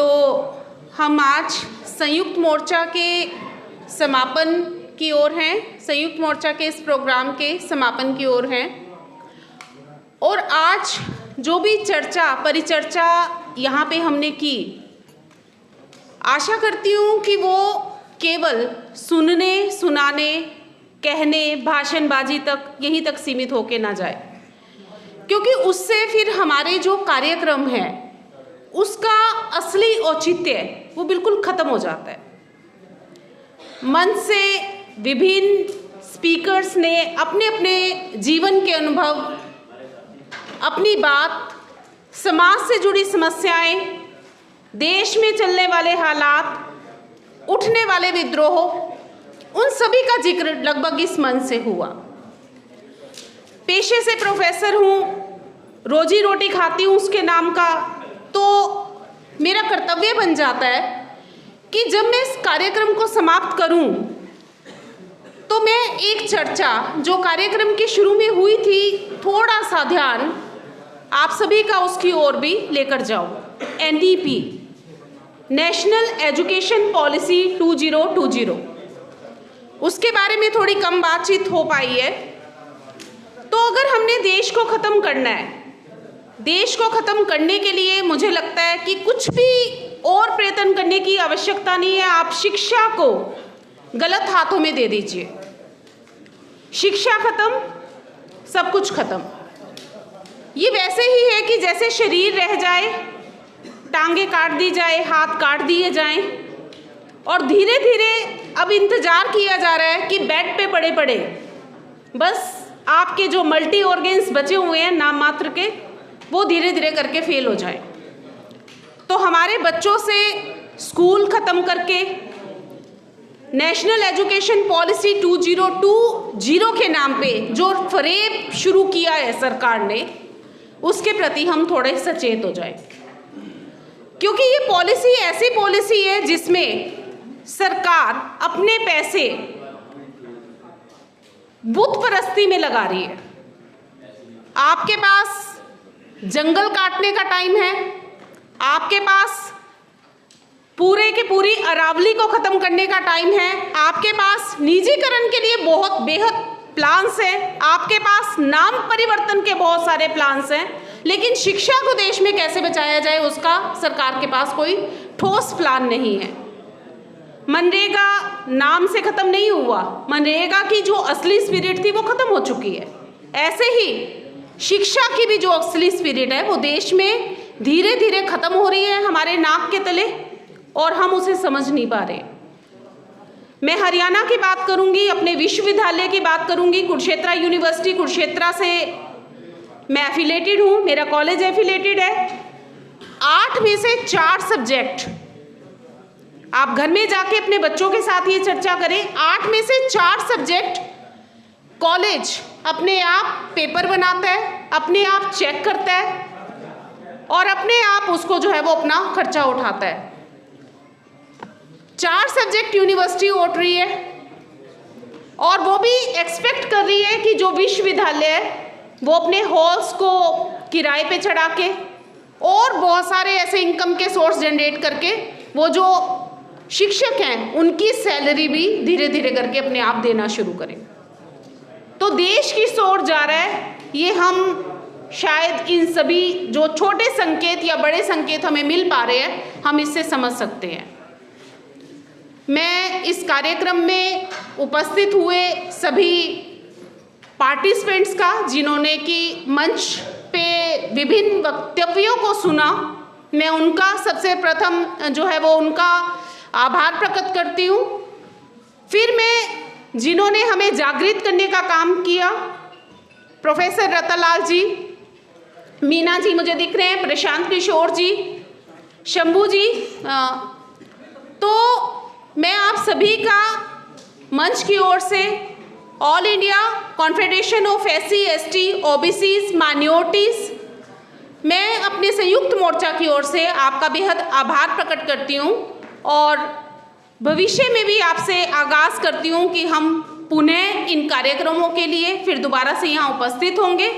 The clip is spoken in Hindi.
तो हम आज संयुक्त मोर्चा के समापन की ओर हैं, संयुक्त मोर्चा के इस प्रोग्राम के समापन की ओर हैं। और आज जो भी परिचर्चा यहाँ पे हमने की, आशा करती हूँ कि वो केवल सुनने, सुनाने, कहने, भाषणबाजी तक यहीं तक सीमित होके ना जाए, क्योंकि उससे फिर हमारे जो कार्यक्रम है उसका असली औचित्य वो बिल्कुल ख़त्म हो जाता है। मंच से विभिन्न स्पीकर्स ने अपने अपने जीवन के अनुभव, अपनी बात, समाज से जुड़ी समस्याएं, देश में चलने वाले हालात, उठने वाले विद्रोह, उन सभी का जिक्र लगभग इस मंच से हुआ। पेशे से प्रोफेसर हूँ, रोजी रोटी खाती हूँ उसके नाम का, तो मेरा कर्तव्य बन जाता है कि जब मैं इस कार्यक्रम को समाप्त करूं तो मैं एक चर्चा जो कार्यक्रम के शुरू में हुई थी, थोड़ा सा ध्यान आप सभी का उसकी ओर भी लेकर जाऊं। NEP, नेशनल एजुकेशन पॉलिसी 2020, उसके बारे में थोड़ी कम बातचीत हो पाई है। तो अगर हमने देश को ख़त्म करना है, देश को ख़त्म करने के लिए मुझे लगता है कि कुछ भी और प्रयत्न करने की आवश्यकता नहीं है। आप शिक्षा को गलत हाथों में दे दीजिए, शिक्षा खत्म, सब कुछ खत्म। ये वैसे ही है कि जैसे शरीर रह जाए, टांगे काट दी जाए, हाथ काट दिए जाएं, और धीरे धीरे अब इंतज़ार किया जा रहा है कि बेड पे पड़े पड़े बस आपके जो मल्टी ऑर्गेन्स बचे हुए हैं नाम मात्र के, वो धीरे धीरे करके फेल हो जाए। तो हमारे बच्चों से स्कूल ख़त्म करके नेशनल एजुकेशन पॉलिसी 2020 के नाम पे जो फरेब शुरू किया है सरकार ने, उसके प्रति हम थोड़े सचेत हो जाए, क्योंकि ये पॉलिसी ऐसी पॉलिसी है जिसमें सरकार अपने पैसे बुत परस्ती में लगा रही है। आपके पास जंगल काटने का टाइम है, आपके पास पूरे के पूरी अरावली को ख़त्म करने का टाइम है, आपके पास निजीकरण के लिए बहुत बेहद प्लान्स हैं, आपके पास नाम परिवर्तन के बहुत सारे प्लान्स हैं, लेकिन शिक्षा को देश में कैसे बचाया जाए उसका सरकार के पास कोई ठोस प्लान नहीं है। मनरेगा नाम से ख़त्म नहीं हुआ, मनरेगा की जो असली स्पिरिट थी वो ख़त्म हो चुकी है। ऐसे ही शिक्षा की भी जो असली स्पिरिट है वो देश में धीरे धीरे ख़त्म हो रही है हमारे नाक के तले, और हम उसे समझ नहीं पा रहे। मैं हरियाणा की बात करूंगी, अपने विश्वविद्यालय की बात करूंगी, कुरुक्षेत्र यूनिवर्सिटी कुरुक्षेत्र से मैं एफिलेटेड हूँ, मेरा कॉलेज एफिलेटेड है। 8 में से 4 सब्जेक्ट, आप घर में जाके अपने बच्चों के साथ ये चर्चा करें, 8 में से 4 सब्जेक्ट कॉलेज अपने आप पेपर बनाता है, अपने आप चेक करता है और अपने आप उसको जो है वो अपना खर्चा उठाता है। 4 सब्जेक्ट यूनिवर्सिटी उठ रही है और वो भी एक्सपेक्ट कर रही है कि जो विश्वविद्यालय है वो अपने हॉल्स को किराए पे चढ़ा के और बहुत सारे ऐसे इनकम के सोर्स जनरेट करके वो जो शिक्षक हैं उनकी सैलरी भी धीरे धीरे करके अपने आप देना शुरू करें। तो देश किस ओर जा रहा है, ये हम शायद इन सभी जो छोटे संकेत या बड़े संकेत हमें मिल पा रहे हैं, हम इससे समझ सकते हैं। मैं इस कार्यक्रम में उपस्थित हुए सभी पार्टिसिपेंट्स का, जिन्होंने कि मंच पे विभिन्न वक्तव्यों को सुना, मैं उनका सबसे प्रथम जो है वो उनका आभार प्रकट करती हूँ। फिर मैं जिन्होंने हमें जागृत करने का काम किया, प्रोफेसर रतनलाल जी, मीना जी मुझे दिख रहे हैं, प्रशांत किशोर जी, शंभू जी, तो मैं आप सभी का मंच की ओर से all India confederation of SC ST OBCs minorities, मैं अपने संयुक्त मोर्चा की ओर से आपका बेहद आभार प्रकट करती हूँ और भविष्य में भी आपसे आगाज़ करती हूँ कि हम पुनः इन कार्यक्रमों के लिए फिर दोबारा से यहाँ उपस्थित होंगे।